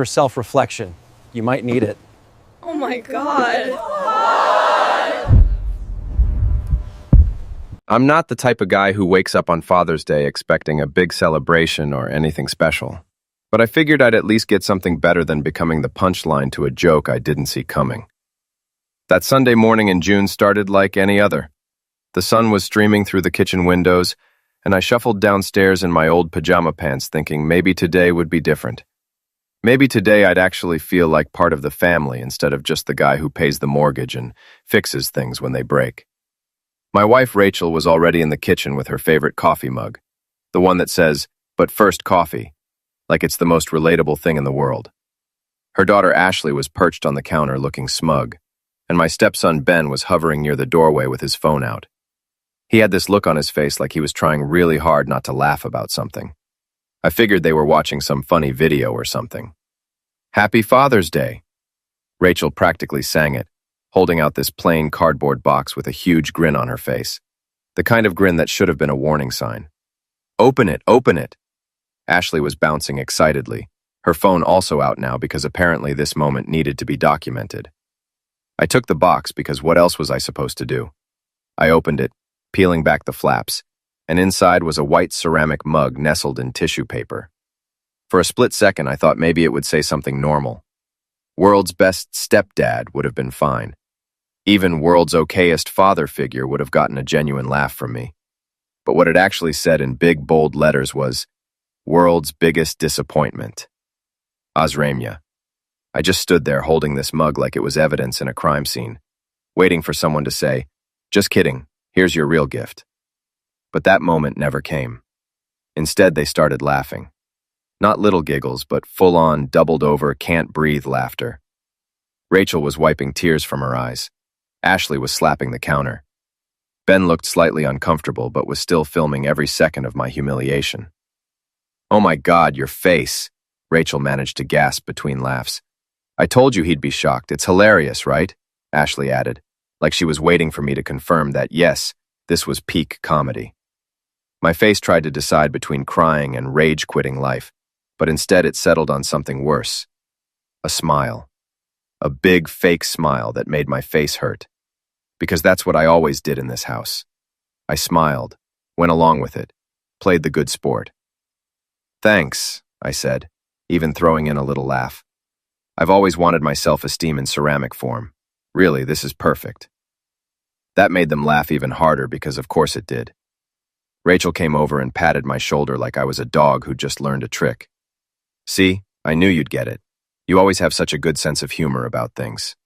for self-reflection. You might need it. Oh my God. I'm not the type of guy who wakes up on Father's Day expecting a big celebration or anything special. But I figured I'd at least get something better than becoming the punchline to a joke I didn't see coming. That Sunday morning in June started like any other. The sun was streaming through the kitchen windows, and I shuffled downstairs in my old pajama pants thinking maybe today would be different. Maybe today I'd actually feel like part of the family instead of just the guy who pays the mortgage and fixes things when they break. My wife Rachel was already in the kitchen with her favorite coffee mug, the one that says, "But first coffee," like it's the most relatable thing in the world. Her daughter Ashley was perched on the counter looking smug, and my stepson Ben was hovering near the doorway with his phone out. He had this look on his face like he was trying really hard not to laugh about something. I figured they were watching some funny video or something. "Happy Father's Day," Rachel practically sang it, holding out this plain cardboard box with a huge grin on her face. The kind of grin that should have been a warning sign. "Open it, open it." Ashley was bouncing excitedly, her phone also out now because apparently this moment needed to be documented. I took the box because what else was I supposed to do? I opened it, peeling back the flaps, and inside was a white ceramic mug nestled in tissue paper. For a split second, I thought maybe it would say something normal. World's best stepdad would have been fine. Even world's okayest father figure would have gotten a genuine laugh from me. But what it actually said in big, bold letters was, "World's biggest disappointment. Azramya." I just stood there holding this mug like it was evidence in a crime scene, waiting for someone to say, "Just kidding, here's your real gift." But that moment never came. Instead, they started laughing. Not little giggles, but full-on, doubled-over, can't-breathe laughter. Rachel was wiping tears from her eyes. Ashley was slapping the counter. Ben looked slightly uncomfortable, but was still filming every second of my humiliation. "Oh my God, your face," Rachel managed to gasp between laughs. "I told you he'd be shocked. It's hilarious, right?" Ashley added, like she was waiting for me to confirm that, yes, this was peak comedy. My face tried to decide between crying and rage-quitting life, but instead it settled on something worse. A smile. A big, fake smile that made my face hurt. Because that's what I always did in this house. I smiled, went along with it, played the good sport. "Thanks," I said, even throwing in a little laugh. I've always wanted my self-esteem in ceramic form. Really, this is perfect. That made them laugh even harder because of course it did. Rachel came over and patted my shoulder like I was a dog who'd just learned a trick. "See, I knew you'd get it. You always have such a good sense of humor about things."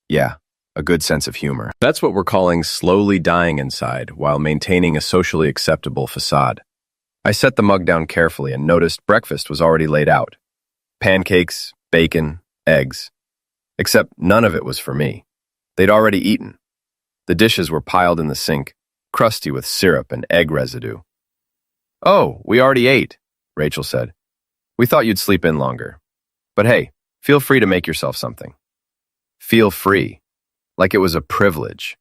Yeah, a good sense of humor. That's what we're calling slowly dying inside while maintaining a socially acceptable facade. I set the mug down carefully and noticed breakfast was already laid out. Pancakes, bacon, eggs. Except none of it was for me. They'd already eaten. The dishes were piled in the sink, crusty with syrup and egg residue. "Oh, we already ate," Rachel said. "We thought you'd sleep in longer. But hey, feel free to make yourself something." Feel free. Like it was a privilege.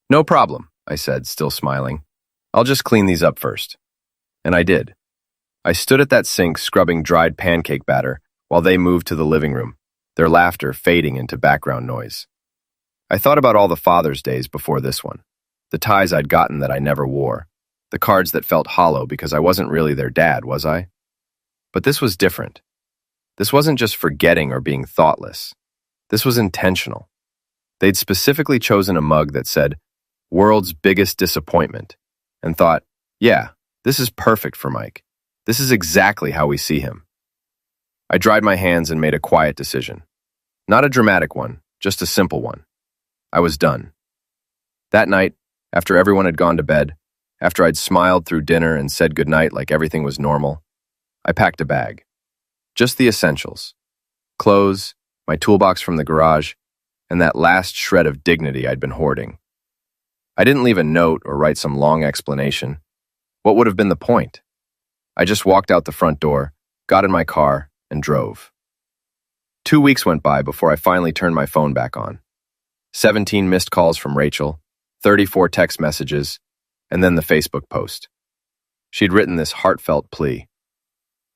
"No problem," I said, still smiling. "I'll just clean these up first." And I did. I stood at that sink scrubbing dried pancake batter while they moved to the living room, their laughter fading into background noise. I thought about all the Father's Days before this one, the ties I'd gotten that I never wore, the cards that felt hollow because I wasn't really their dad, was I? But this was different. This wasn't just forgetting or being thoughtless. This was intentional. They'd specifically chosen a mug that said, "World's biggest disappointment," and thought, yeah, this is perfect for Mike. This is exactly how we see him. I dried my hands and made a quiet decision. Not a dramatic one, just a simple one. I was done. That night, after everyone had gone to bed, after I'd smiled through dinner and said goodnight like everything was normal, I packed a bag. Just the essentials. Clothes, my toolbox from the garage, and that last shred of dignity I'd been hoarding. I didn't leave a note or write some long explanation. What would have been the point? I just walked out the front door, got in my car, and drove. 2 weeks went by before I finally turned my phone back on. 17 missed calls from Rachel, 34 text messages, and then the Facebook post. She'd written this heartfelt plea.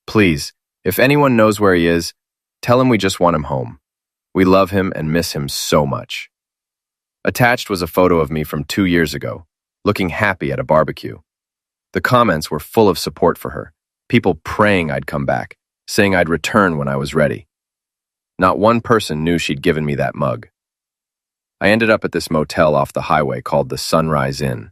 "Please, if anyone knows where he is, Tell him we just want him home. We love him and miss him so much. Attached was a photo of me from 2 years ago, looking happy at a barbecue. The comments were full of support for her, people praying I'd come back, saying I'd return when I was ready. Not one person knew she'd given me that mug. I ended up at this motel off the highway called the Sunrise Inn.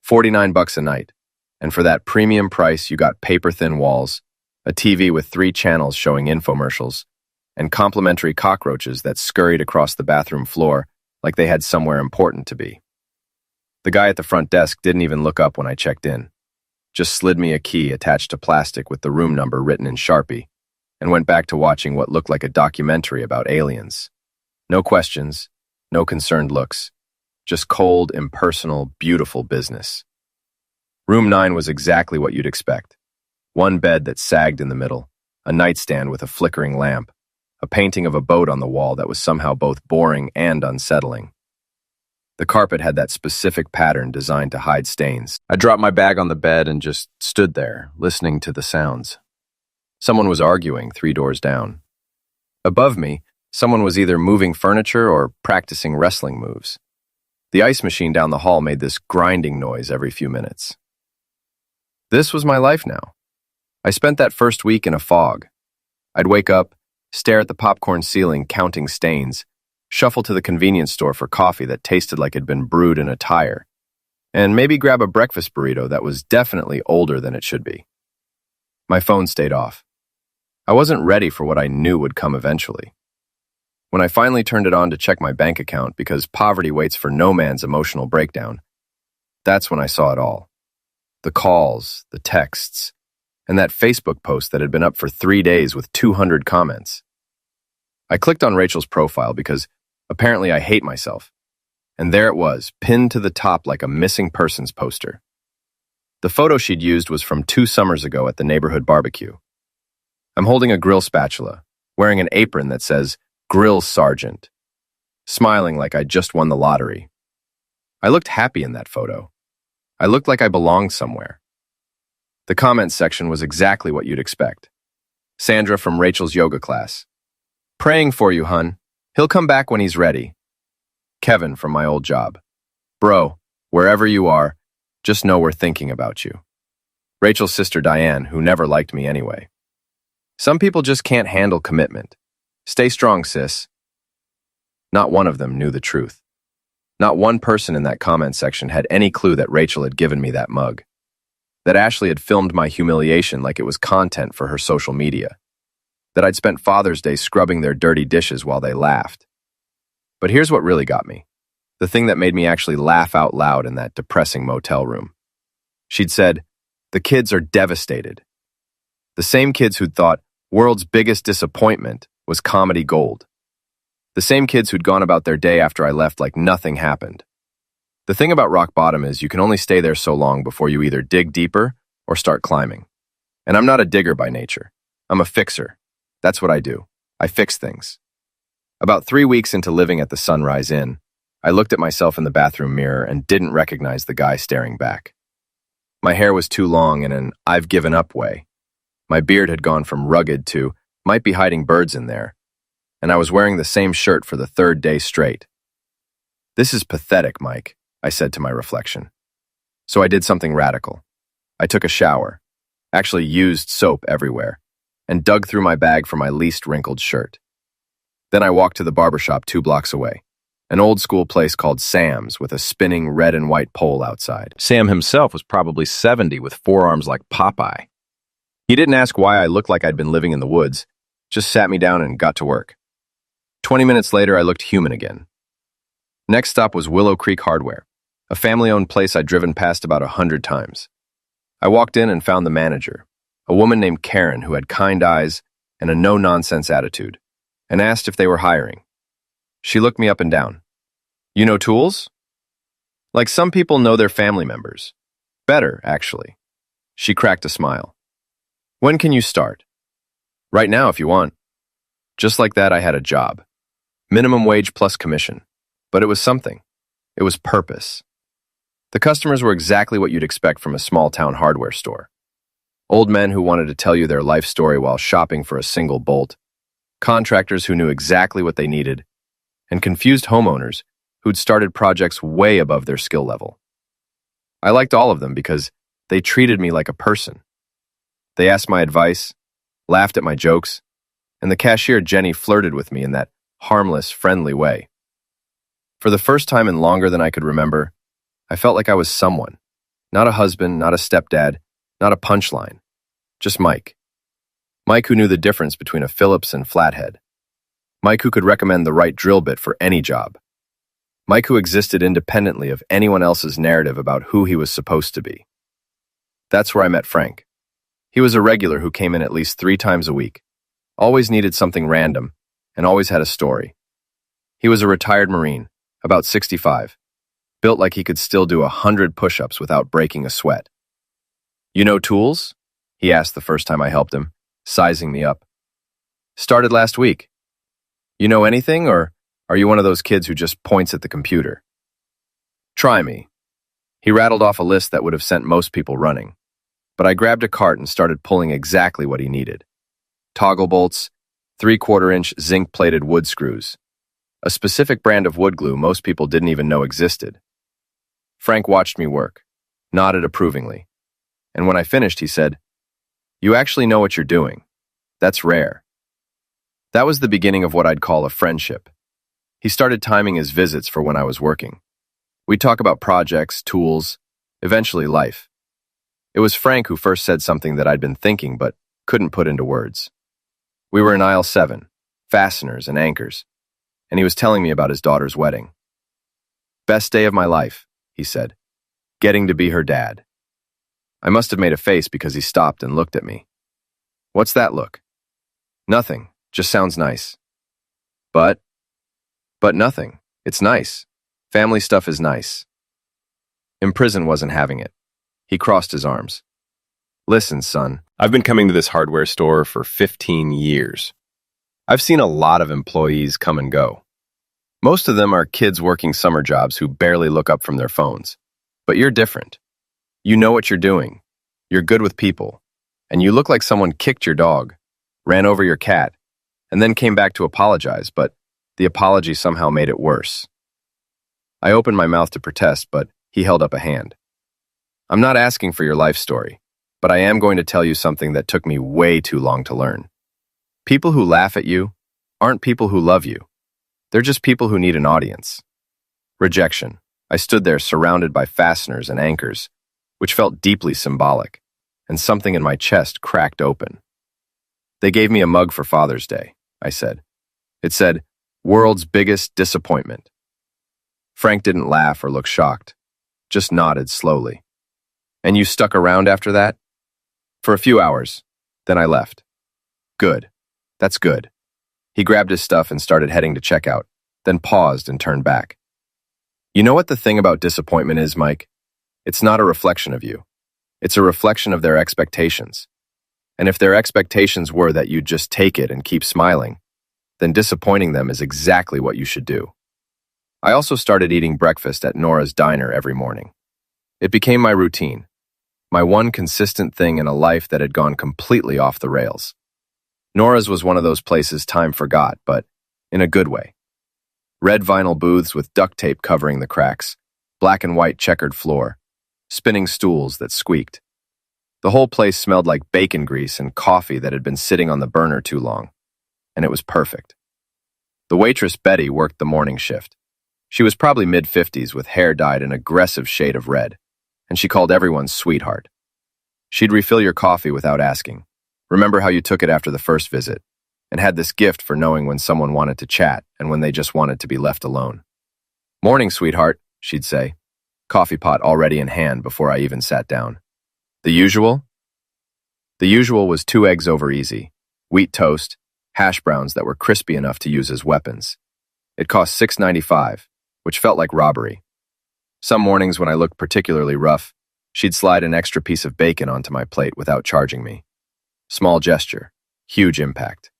$49 a night, and for that premium price you got paper-thin walls, a TV with 3 channels showing infomercials, and complimentary cockroaches that scurried across the bathroom floor like they had somewhere important to be. The guy at the front desk didn't even look up when I checked in, just slid me a key attached to plastic with the room number written in Sharpie, and went back to watching what looked like a documentary about aliens. No questions, no concerned looks, just cold, impersonal, beautiful business. Room 9 was exactly what you'd expect. One bed that sagged in the middle, a nightstand with a flickering lamp, a painting of a boat on the wall that was somehow both boring and unsettling. The carpet had that specific pattern designed to hide stains. I dropped my bag on the bed and just stood there, listening to the sounds. Someone was arguing 3 doors down. Above me, someone was either moving furniture or practicing wrestling moves. The ice machine down the hall made this grinding noise every few minutes. This was my life now. I spent that first week in a fog. I'd wake up, stare at the popcorn ceiling counting stains, shuffle to the convenience store for coffee that tasted like it'd been brewed in a tire, and maybe grab a breakfast burrito that was definitely older than it should be. My phone stayed off. I wasn't ready for what I knew would come eventually. When I finally turned it on to check my bank account because poverty waits for no man's emotional breakdown, that's when I saw it all. The calls, the texts, and that Facebook post that had been up for 3 days with 200 comments. I clicked on Rachel's profile because apparently I hate myself, and there it was, pinned to the top like a missing persons poster. The photo she'd used was from 2 summers ago at the neighborhood barbecue. I'm holding a grill spatula, wearing an apron that says, "Grill Sergeant," smiling like I just won the lottery. I looked happy in that photo. I looked like I belonged somewhere. The comments section was exactly what you'd expect. Sandra from Rachel's yoga class. "Praying for you, hun. He'll come back when he's ready." Kevin from my old job. "Bro, wherever you are, just know we're thinking about you." Rachel's sister Diane, who never liked me anyway. Some people just can't handle commitment. Stay strong, sis. Not one of them knew the truth. Not one person in that comment section had any clue that Rachel had given me that mug. That Ashley had filmed my humiliation like it was content for her social media. That I'd spent Father's Day scrubbing their dirty dishes while they laughed. But here's what really got me. The thing that made me actually laugh out loud in that depressing motel room. She'd said, "The kids are devastated." The same kids who'd thought world's biggest disappointment was comedy gold. The same kids who'd gone about their day after I left like nothing happened. The thing about rock bottom is you can only stay there so long before you either dig deeper or start climbing. And I'm not a digger by nature. I'm a fixer. That's what I do. I fix things. About 3 weeks into living at the Sunrise Inn, I looked at myself in the bathroom mirror and didn't recognize the guy staring back. My hair was too long in an "I've given up" way. My beard had gone from rugged to "might be hiding birds in there," and I was wearing the same shirt for the 3rd day straight. "This is pathetic, Mike," I said to my reflection. So I did something radical. I took a shower, actually used soap everywhere, and dug through my bag for my least wrinkled shirt. Then I walked to the barbershop 2 blocks away, an old-school place called Sam's with a spinning red and white pole outside. Sam himself was probably 70 with forearms like Popeye. He didn't ask why I looked like I'd been living in the woods, just sat me down and got to work. 20 minutes later, I looked human again. Next stop was Willow Creek Hardware, a family-owned place I'd driven past about 100 times. I walked in and found the manager, a woman named Karen who had kind eyes and a no-nonsense attitude, and asked if they were hiring. She looked me up and down. "You know tools?" Like some people know their family members. Better, actually. She cracked a smile. "When can you start?" "Right now, if you want." Just like that, I had a job. Minimum wage plus commission. But it was something. It was purpose. The customers were exactly what you'd expect from a small-town hardware store. Old men who wanted to tell you their life story while shopping for a single bolt. contractors who knew exactly what they needed, and confused homeowners who'd started projects way above their skill level. I liked all of them because they treated me like a person. They asked my advice, laughed at my jokes, and the cashier Jenny flirted with me in that harmless, friendly way. For the first time in longer than I could remember, I felt like I was someone. Not a husband, not a stepdad, not a punchline. Just Mike. Mike who knew the difference between a Phillips and flathead. Mike who could recommend the right drill bit for any job. Mike who existed independently of anyone else's narrative about who he was supposed to be. That's where I met Frank. He was a regular who came in at least 3 times a week, always needed something random, and always had a story. He was a retired Marine, about 65, built like he could still do 100 push-ups without breaking a sweat. "You know tools?" he asked the first time I helped him, sizing me up. "Started last week. You know anything, or are you one of those kids who just points at the computer?" "Try me." He rattled off a list that would have sent most people running, but I grabbed a cart and started pulling exactly what he needed. Toggle bolts, 3/4-inch zinc-plated wood screws, a specific brand of wood glue most people didn't even know existed. Frank watched me work, nodded approvingly, and when I finished, he said, "You actually know what you're doing. That's rare." That was the beginning of what I'd call a friendship. He started timing his visits for when I was working. We'd talk about projects, tools, eventually life. It was Frank who first said something that I'd been thinking but couldn't put into words. We were in aisle 7, fasteners and anchors, and he was telling me about his daughter's wedding. "Best day of my life," he said. "Getting to be her dad." I must have made a face because he stopped and looked at me. "What's that look?" "Nothing, just sounds nice." But nothing. It's nice. Family stuff is nice." In prison wasn't having it. He crossed his arms. "Listen, son, I've been coming to this hardware store for 15 years. I've seen a lot of employees come and go. Most of them are kids working summer jobs who barely look up from their phones. But you're different. You know what you're doing. You're good with people. And you look like someone kicked your dog, ran over your cat, and then came back to apologize, but the apology somehow made it worse." I opened my mouth to protest, but he held up a hand. "I'm not asking for your life story, but I am going to tell you something that took me way too long to learn. People who laugh at you aren't people who love you. They're just people who need an audience." Rejection. I stood there surrounded by fasteners and anchors, which felt deeply symbolic, and something in my chest cracked open. "They gave me a mug for Father's Day," I said. It said, "World's biggest disappointment." Frank didn't laugh or look shocked, just nodded slowly. "And you stuck around after that?" "For a few hours. Then I left." "Good. That's good." He grabbed his stuff and started heading to checkout, then paused and turned back. "You know what the thing about disappointment is, Mike? It's not a reflection of you. It's a reflection of their expectations. And if their expectations were that you'd just take it and keep smiling, then disappointing them is exactly what you should do." I also started eating breakfast at Nora's diner every morning. It became my routine, my one consistent thing in a life that had gone completely off the rails. Nora's was one of those places time forgot, but in a good way. Red vinyl booths with duct tape covering the cracks, black and white checkered floor, spinning stools that squeaked. The whole place smelled like bacon grease and coffee that had been sitting on the burner too long, and it was perfect. The waitress Betty worked the morning shift. She was probably mid-50s with hair dyed an aggressive shade of red, and she called everyone sweetheart. She'd refill your coffee without asking, remember how you took it after the first visit, and had this gift for knowing when someone wanted to chat and when they just wanted to be left alone. "Morning, sweetheart," she'd say, coffee pot already in hand before I even sat down. "The usual?" The usual was 2 eggs over easy, wheat toast, hash browns that were crispy enough to use as weapons. It cost $6.95, which felt like robbery. Some mornings when I looked particularly rough, she'd slide an extra piece of bacon onto my plate without charging me. Small gesture, huge impact.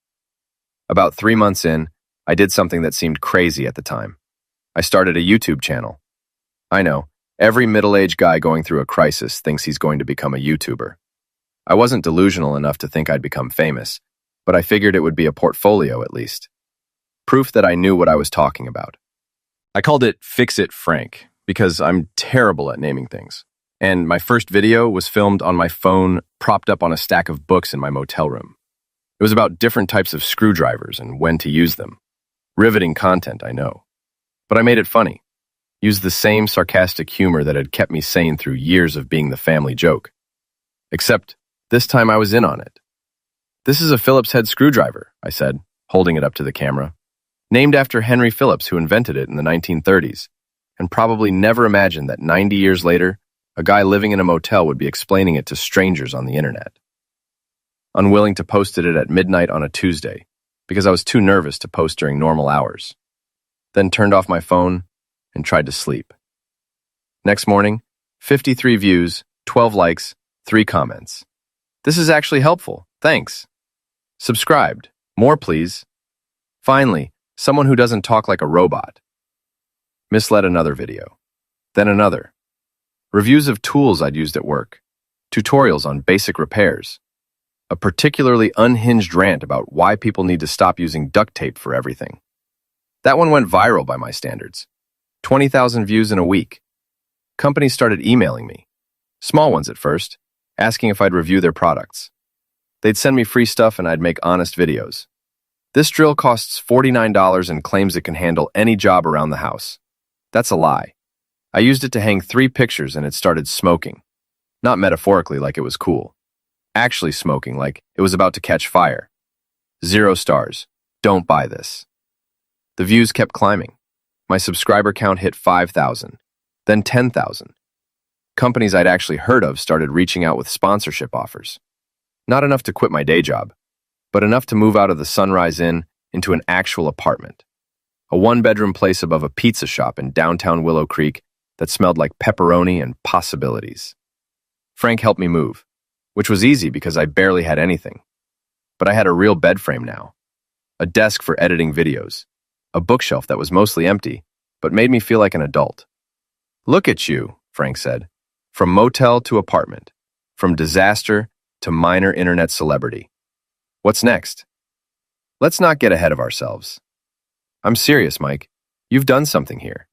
About 3 months in, I did something that seemed crazy at the time. I started a YouTube channel. I know, every middle-aged guy going through a crisis thinks he's going to become a YouTuber. I wasn't delusional enough to think I'd become famous, but I figured it would be a portfolio at least. Proof that I knew what I was talking about. I called it Fix It Frank because I'm terrible at naming things. And my first video was filmed on my phone, propped up on a stack of books in my motel room. It was about different types of screwdrivers and when to use them. Riveting content, I know. But I made it funny. Used the same sarcastic humor that had kept me sane through years of being the family joke. Except, this time I was in on it. "This is a Phillips head screwdriver," I said, holding it up to the camera. "Named after Henry Phillips, who invented it in the 1930s, and probably never imagined that 90 years later, a guy living in a motel would be explaining it to strangers on the internet." Unwilling to post it at midnight on a Tuesday, because I was too nervous to post during normal hours. Then turned off my phone and tried to sleep. Next morning, 53 views, 12 likes, 3 comments. "This is actually helpful, thanks. Subscribed, more please." Finally, someone who doesn't talk like a robot. Misled another video. Then another. Reviews of tools I'd used at work. Tutorials on basic repairs. A particularly unhinged rant about why people need to stop using duct tape for everything. That one went viral by my standards. 20,000 views in a week. Companies started emailing me. Small ones at first, asking if I'd review their products. They'd send me free stuff and I'd make honest videos. "This drill costs $49 and claims it can handle any job around the house." That's a lie. I used it to hang 3 pictures and it started smoking. Not metaphorically like it was cool. Actually smoking like it was about to catch fire. 0 stars. Don't buy this. The views kept climbing. My subscriber count hit 5,000, then 10,000. Companies I'd actually heard of started reaching out with sponsorship offers. Not enough to quit my day job, but enough to move out of the Sunrise Inn into an actual apartment. A 1-bedroom place above a pizza shop in downtown Willow Creek that smelled like pepperoni and possibilities. Frank helped me move, which was easy because I barely had anything. But I had a real bed frame now, a desk for editing videos, a bookshelf that was mostly empty, but made me feel like an adult. "Look at you," Frank said. "From motel to apartment, from disaster to minor internet celebrity. What's next?" Let's not get ahead of ourselves. I'm serious, Mike. You've done something here.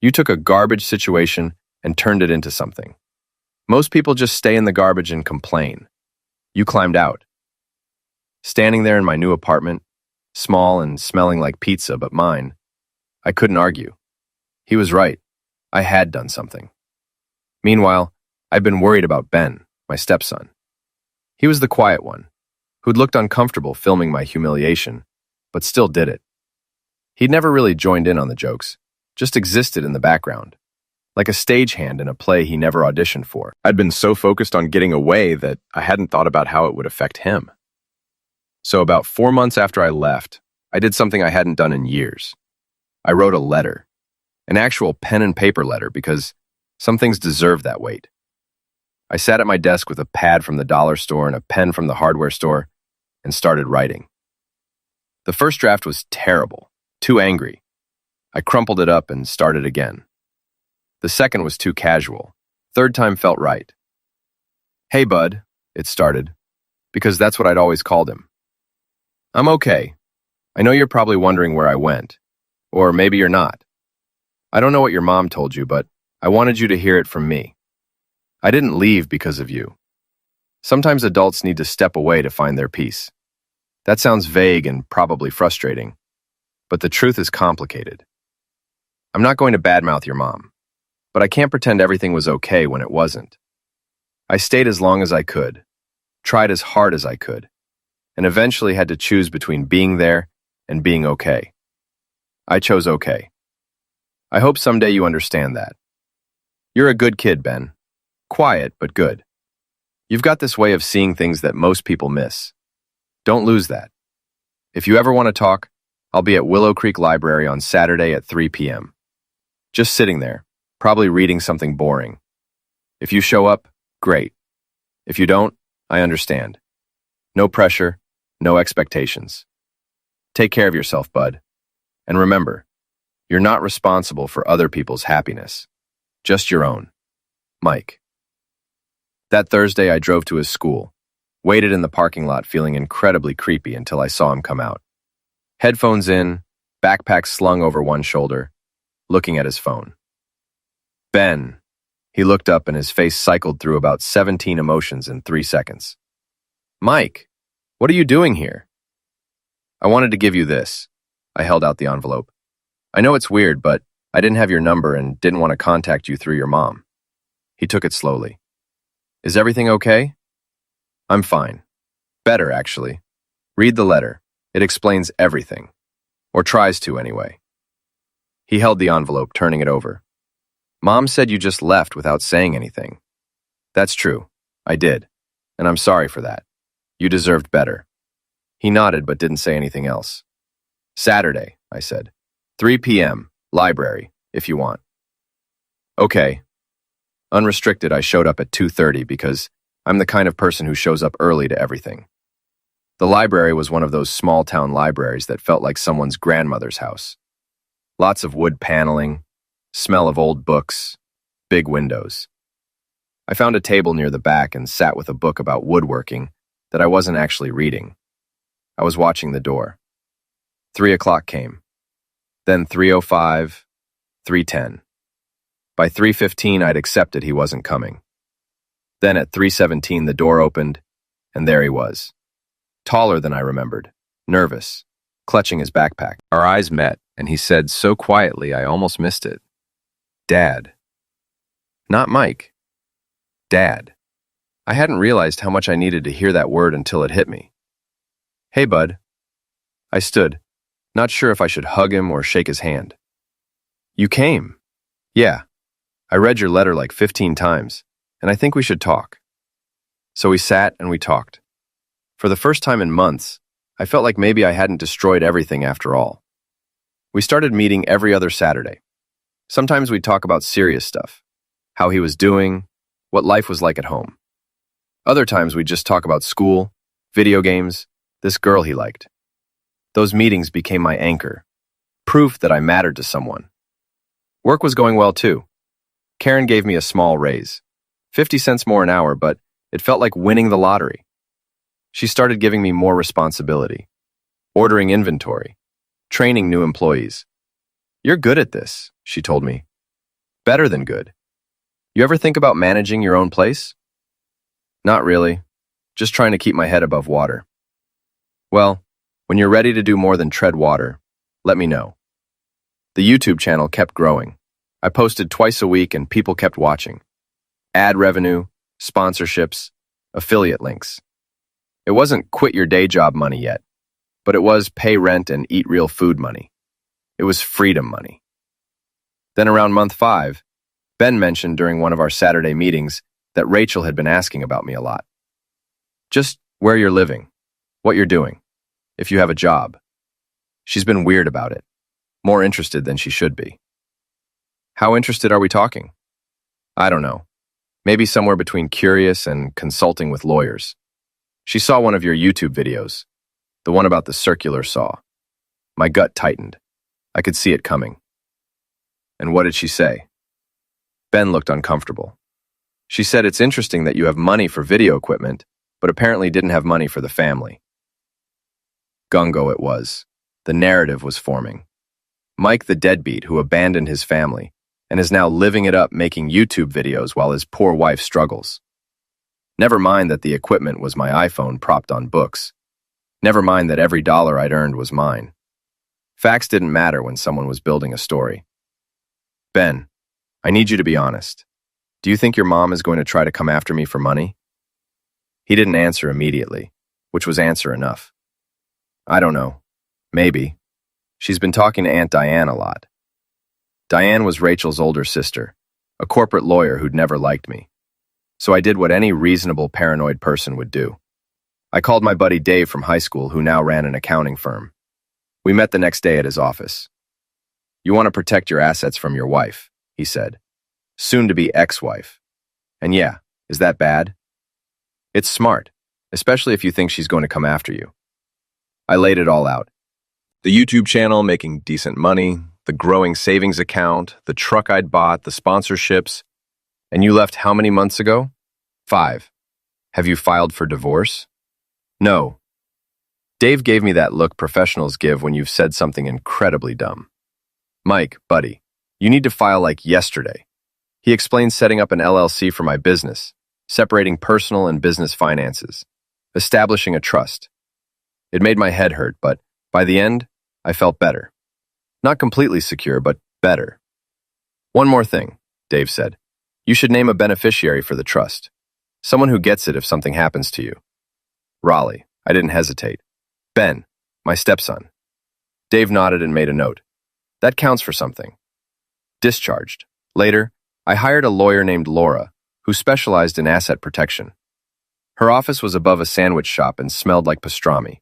You took a garbage situation and turned it into something. Most people just stay in the garbage and complain. You climbed out. Standing there in my new apartment, small and smelling like pizza but mine, I couldn't argue. He was right. I had done something. Meanwhile, I'd been worried about Ben, my stepson. He was the quiet one, who'd looked uncomfortable filming my humiliation, but still did it. He'd never really joined in on the jokes, just existed in the background, like a stagehand in a play he never auditioned for. I'd been so focused on getting away that I hadn't thought about how it would affect him. So about 4 months after I left, I did something I hadn't done in years. I wrote a letter, an actual pen and paper letter, because some things deserve that weight. I sat at my desk with a pad from the dollar store and a pen from the hardware store and started writing. The first draft was terrible, too angry. I crumpled it up and started again. The second was too casual. Third time felt right. "Hey, bud," it started, because that's what I'd always called him. "I'm okay. I know you're probably wondering where I went. Or maybe you're not. I don't know what your mom told you, but I wanted you to hear it from me. I didn't leave because of you. Sometimes adults need to step away to find their peace. That sounds vague and probably frustrating, but the truth is complicated. I'm not going to badmouth your mom, but I can't pretend everything was okay when it wasn't. I stayed as long as I could, tried as hard as I could, and eventually had to choose between being there and being okay. I chose okay. I hope someday you understand that. You're a good kid, Ben. Quiet, but good. You've got this way of seeing things that most people miss. Don't lose that. If you ever want to talk, I'll be at Willow Creek Library on Saturday at 3 p.m. Just sitting there, probably reading something boring. If you show up, great. If you don't, I understand. No pressure, no expectations. Take care of yourself, bud. And remember, you're not responsible for other people's happiness, just your own. Mike. That Thursday, I drove to his school, Waited in the parking lot feeling incredibly creepy until I saw him come out. Headphones in, backpack slung over one shoulder, looking at his phone. Ben. He looked up and his face cycled through about 17 emotions in 3 seconds. Mike, what are you doing here? I wanted to give you this. I held out the envelope. I know it's weird, but I didn't have your number and didn't want to contact you through your mom. He took it slowly. Is everything okay? I'm fine. Better, actually. Read the letter. It explains everything. Or tries to, anyway. He held the envelope, turning it over. Mom said you just left without saying anything. That's true. I did. And I'm sorry for that. You deserved better. He nodded but didn't say anything else. Saturday, I said. 3 p.m., library, if you want. Okay. Unrestricted, I showed up at 2:30 because I'm the kind of person who shows up early to everything. The library was one of those small-town libraries that felt like someone's grandmother's house. Lots of wood paneling, smell of old books, big windows. I found a table near the back and sat with a book about woodworking that I wasn't actually reading. I was watching the door. 3 o'clock came. Then 3:05, 3:10. By 3:15, I'd accepted he wasn't coming. Then at 3:17, the door opened, and there he was. Taller than I remembered, nervous, clutching his backpack. Our eyes met, and he said so quietly I almost missed it. Dad. Not Mike. Dad. I hadn't realized how much I needed to hear that word until it hit me. Hey, bud. I stood, not sure if I should hug him or shake his hand. You came. Yeah. I read your letter like 15 times, and I think we should talk. So we sat and we talked. For the first time in months, I felt like maybe I hadn't destroyed everything after all. We started meeting every other Saturday. Sometimes we'd talk about serious stuff, how he was doing, what life was like at home. Other times we'd just talk about school, video games, this girl he liked. Those meetings became my anchor, proof that I mattered to someone. Work was going well too. Karen gave me a small raise, 50 cents more an hour, but it felt like winning the lottery. She started giving me more responsibility, ordering inventory, training new employees. You're good at this, she told me. Better than good. You ever think about managing your own place? Not really. Just trying to keep my head above water. Well, when you're ready to do more than tread water, let me know. The YouTube channel kept growing. I posted twice a week and people kept watching. Ad revenue, sponsorships, affiliate links. It wasn't quit your day job money yet, but it was pay rent and eat real food money. It was freedom money. Then around month 5, Ben mentioned during one of our Saturday meetings that Rachel had been asking about me a lot. Just where you're living, what you're doing, if you have a job. She's been weird about it, more interested than she should be. How interested are we talking? I don't know. Maybe somewhere between curious and consulting with lawyers. She saw one of your YouTube videos, the one about the circular saw. My gut tightened. I could see it coming. And what did she say? Ben looked uncomfortable. She said it's interesting that you have money for video equipment, but apparently didn't have money for the family. Gungo it was. The narrative was forming. Mike the deadbeat who abandoned his family and is now living it up making YouTube videos while his poor wife struggles. Never mind that the equipment was my iPhone propped on books. Never mind that every dollar I'd earned was mine. Facts didn't matter when someone was building a story. Ben, I need you to be honest. Do you think your mom is going to try to come after me for money? He didn't answer immediately, which was answer enough. I don't know. Maybe. She's been talking to Aunt Diane a lot. Diane was Rachel's older sister, a corporate lawyer who'd never liked me. So I did what any reasonable paranoid person would do. I called my buddy Dave from high school who now ran an accounting firm. We met the next day at his office. You want to protect your assets from your wife, he said. Soon to be ex-wife. And yeah, is that bad? It's smart, especially if you think she's going to come after you. I laid it all out. The YouTube channel making decent money, the growing savings account, the truck I'd bought, the sponsorships. And you left how many months ago? 5. Have you filed for divorce? No. Dave gave me that look professionals give when you've said something incredibly dumb. Mike, buddy, you need to file like yesterday. He explained setting up an LLC for my business, separating personal and business finances, establishing a trust. It made my head hurt, but by the end, I felt better. Not completely secure, but better. One more thing, Dave said. You should name a beneficiary for the trust. Someone who gets it if something happens to you. Raleigh, I didn't hesitate. Ben, my stepson. Dave nodded and made a note. That counts for something. Discharged. Later, I hired a lawyer named Laura, who specialized in asset protection. Her office was above a sandwich shop and smelled like pastrami.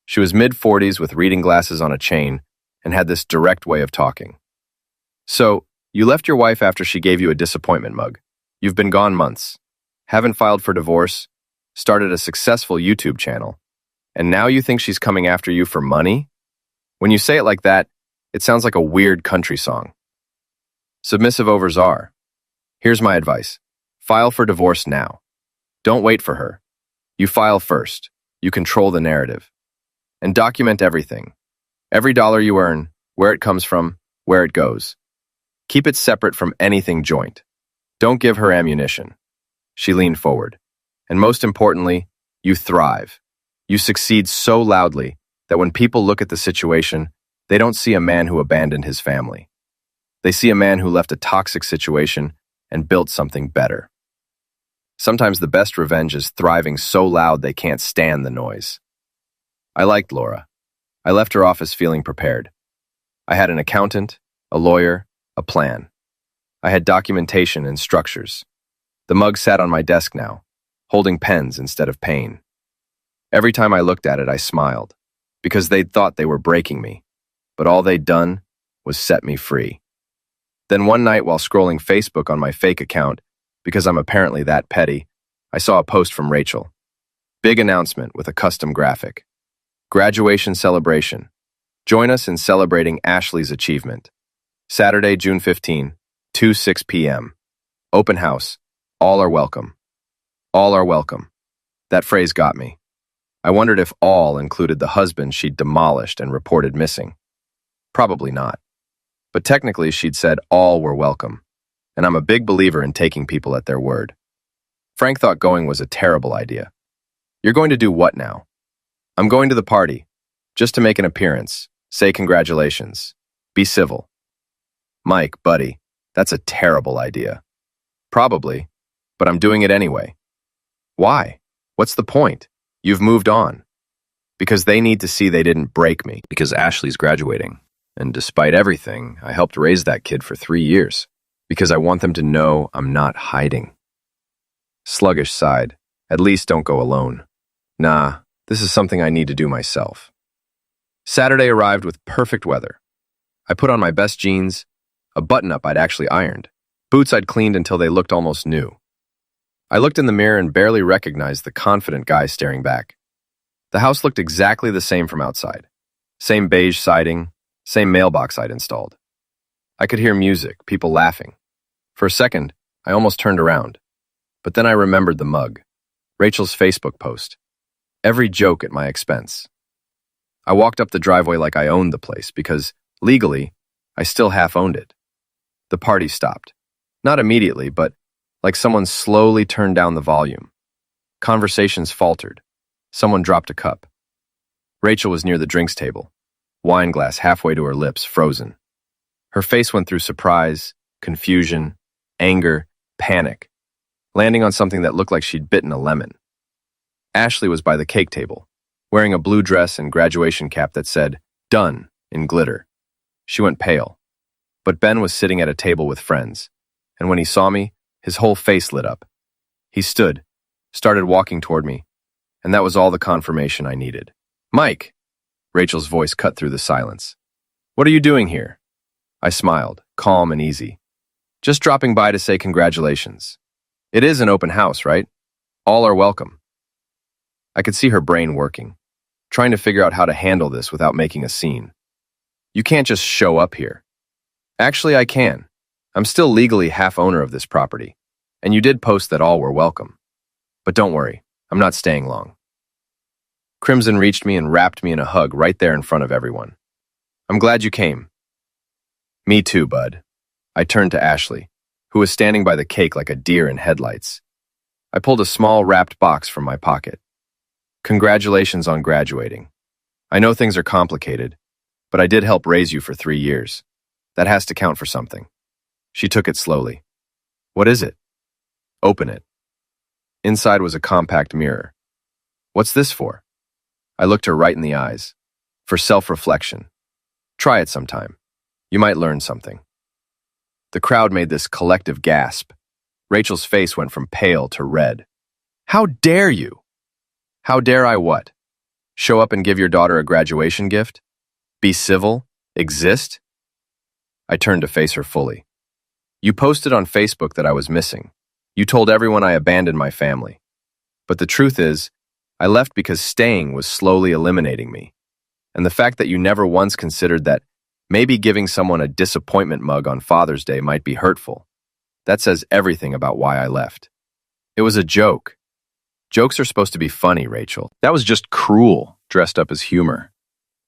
She was mid-40s with reading glasses on a chain and had this direct way of talking. So, you left your wife after she gave you a disappointment mug. You've been gone months. Haven't filed for divorce, started a successful YouTube channel, and now you think she's coming after you for money? When you say it like that, it sounds like a weird country song. Submissive over czar. Here's my advice. File for divorce now. Don't wait for her. You file first. You control the narrative. And document everything. Every dollar you earn, where it comes from, where it goes. Keep it separate from anything joint. Don't give her ammunition. She leaned forward. And most importantly, you thrive. You succeed so loudly that when people look at the situation, they don't see a man who abandoned his family. They see a man who left a toxic situation and built something better. Sometimes the best revenge is thriving so loud they can't stand the noise. I liked Laura. I left her office feeling prepared. I had an accountant, a lawyer, a plan. I had documentation and structures. The mug sat on my desk now, holding pens instead of pain. Every time I looked at it, I smiled, because they'd thought they were breaking me, but all they'd done was set me free. Then one night while scrolling Facebook on my fake account, because I'm apparently that petty, I saw a post from Rachel. Big announcement with a custom graphic. Graduation celebration. Join us in celebrating Ashley's achievement. Saturday, June 15, 2:06 p.m. Open house. All are welcome. All are welcome. That phrase got me. I wondered if all included the husband she'd demolished and reported missing. Probably not. But technically she'd said all were welcome, and I'm a big believer in taking people at their word. Frank thought going was a terrible idea. You're going to do what now? I'm going to the party, just to make an appearance, say congratulations, be civil. Mike, buddy, that's a terrible idea. Probably, but I'm doing it anyway. Why? What's the point? You've moved on. Because they need to see they didn't break me. Because Ashley's graduating. And despite everything, I helped raise that kid for 3 years. Because I want them to know I'm not hiding. Sluggish sighed. At least don't go alone. Nah, this is something I need to do myself. Saturday arrived with perfect weather. I put on my best jeans, a button-up I'd actually ironed, boots I'd cleaned until they looked almost new. I looked in the mirror and barely recognized the confident guy staring back. The house looked exactly the same from outside. Same beige siding, same mailbox I'd installed. I could hear music, people laughing. For a second, I almost turned around. But then I remembered the mug, Rachel's Facebook post. Every joke at my expense. I walked up the driveway like I owned the place because, legally, I still half owned it. The party stopped. Not immediately, but like someone slowly turned down the volume. Conversations faltered. Someone dropped a cup. Rachel was near the drinks table, wine glass halfway to her lips, frozen. Her face went through surprise, confusion, anger, panic, landing on something that looked like she'd bitten a lemon. Ashley was by the cake table, wearing a blue dress and graduation cap that said, "Done," in glitter. She went pale. But Ben was sitting at a table with friends, and when he saw me, his whole face lit up. He stood, started walking toward me, and that was all the confirmation I needed. "Mike!" Rachel's voice cut through the silence. "What are you doing here?" I smiled, calm and easy. "Just dropping by to say congratulations. It is an open house, right? All are welcome." I could see her brain working, trying to figure out how to handle this without making a scene. "You can't just show up here." "Actually, I can. I'm still legally half owner of this property, and you did post that all were welcome. But don't worry, I'm not staying long." Crimson reached me and wrapped me in a hug right there in front of everyone. I'm glad you came. Me too, bud. I turned to Ashley, who was standing by the cake like a deer in headlights. I pulled a small wrapped box from my pocket. Congratulations on graduating. I know things are complicated, but I did help raise you for 3 years. That has to count for something. She took it slowly. What is it? Open it. Inside was a compact mirror. What's this for? I looked her right in the eyes. For self-reflection. Try it sometime. You might learn something. The crowd made this collective gasp. Rachel's face went from pale to red. How dare you? How dare I what? Show up and give your daughter a graduation gift? Be civil? Exist? I turned to face her fully. You posted on Facebook that I was missing. You told everyone I abandoned my family. But the truth is, I left because staying was slowly eliminating me. And the fact that you never once considered that maybe giving someone a disappointment mug on Father's Day might be hurtful, that says everything about why I left. It was a joke. Jokes are supposed to be funny, Rachel. That was just cruel, dressed up as humor.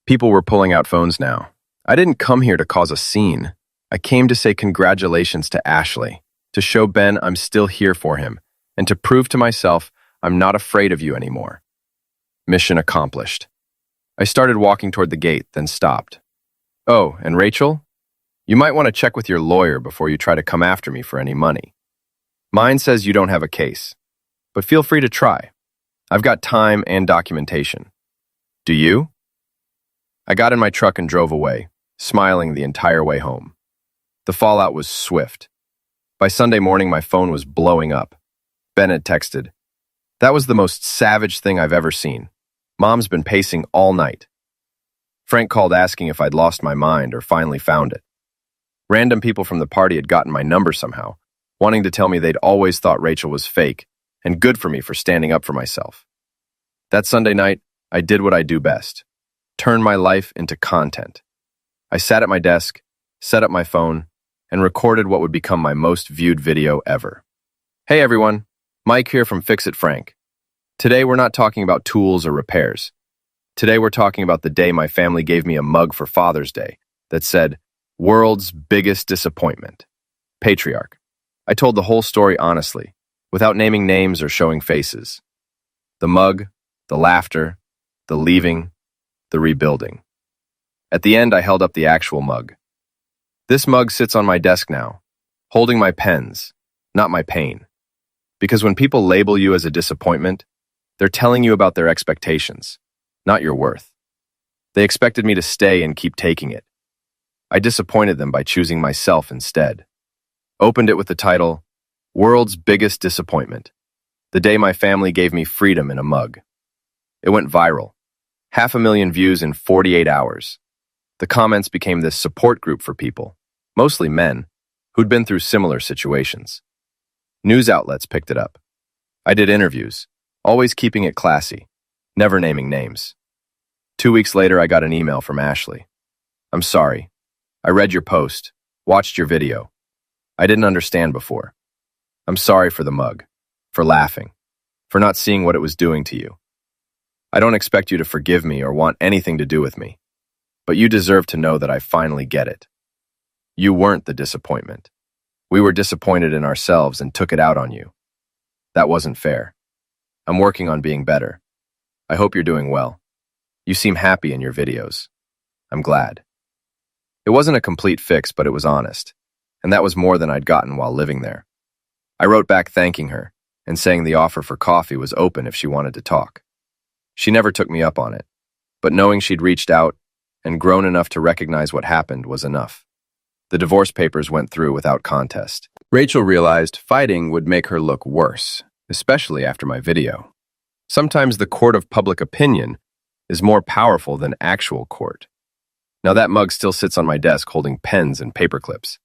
People were pulling out phones now. I didn't come here to cause a scene. I came to say congratulations to Ashley, to show Ben I'm still here for him, and to prove to myself I'm not afraid of you anymore. Mission accomplished. I started walking toward the gate, then stopped. Oh, and Rachel? You might want to check with your lawyer before you try to come after me for any money. Mine says you don't have a case, but feel free to try. I've got time and documentation. Do you? I got in my truck and drove away, smiling the entire way home. The fallout was swift. By Sunday morning, my phone was blowing up. Ben had texted, "That was the most savage thing I've ever seen. Mom's been pacing all night." Frank called asking if I'd lost my mind or finally found it. Random people from the party had gotten my number somehow, wanting to tell me they'd always thought Rachel was fake, and good for me for standing up for myself. That Sunday night, I did what I do best. Turn my life into content. I sat at my desk, set up my phone, and recorded what would become my most viewed video ever. Hey everyone, Mike here from Fix It Frank. Today we're not talking about tools or repairs. Today we're talking about the day my family gave me a mug for Father's Day that said, "World's biggest disappointment. Patriarch." I told the whole story honestly, without naming names or showing faces. The mug, the laughter, the leaving, the rebuilding. At the end, I held up the actual mug. This mug sits on my desk now, holding my pens, not my pain. Because when people label you as a disappointment, they're telling you about their expectations, not your worth. They expected me to stay and keep taking it. I disappointed them by choosing myself instead. Opened it with the title, "World's Biggest Disappointment. The day my family gave me freedom in a mug." It went viral. 500,000 views in 48 hours. The comments became this support group for people, mostly men, who'd been through similar situations. News outlets picked it up. I did interviews, always keeping it classy, never naming names. 2 weeks later, I got an email from Ashley. "I'm sorry. I read your post, watched your video. I didn't understand before. I'm sorry for the mug, for laughing, for not seeing what it was doing to you. I don't expect you to forgive me or want anything to do with me, but you deserve to know that I finally get it. You weren't the disappointment. We were disappointed in ourselves and took it out on you. That wasn't fair. I'm working on being better. I hope you're doing well. You seem happy in your videos. I'm glad." It wasn't a complete fix, but it was honest, and that was more than I'd gotten while living there. I wrote back thanking her and saying the offer for coffee was open if she wanted to talk. She never took me up on it, but knowing she'd reached out and grown enough to recognize what happened was enough. The divorce papers went through without contest. Rachel realized fighting would make her look worse, especially after my video. Sometimes the court of public opinion is more powerful than actual court. Now that mug still sits on my desk holding pens and paper clips.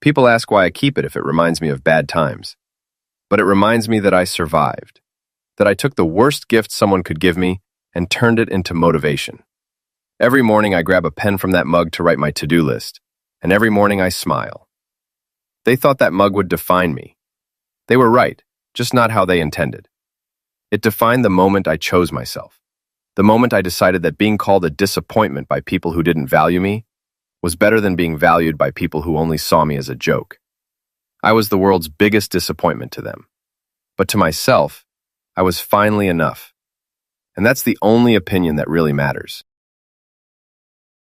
People ask why I keep it if it reminds me of bad times. But it reminds me that I survived, that I took the worst gift someone could give me and turned it into motivation. Every morning I grab a pen from that mug to write my to-do list, and every morning I smile. They thought that mug would define me. They were right, just not how they intended. It defined the moment I chose myself. The moment I decided that being called a disappointment by people who didn't value me was better than being valued by people who only saw me as a joke. I was the world's biggest disappointment to them. But to myself, I was finally enough. And that's the only opinion that really matters.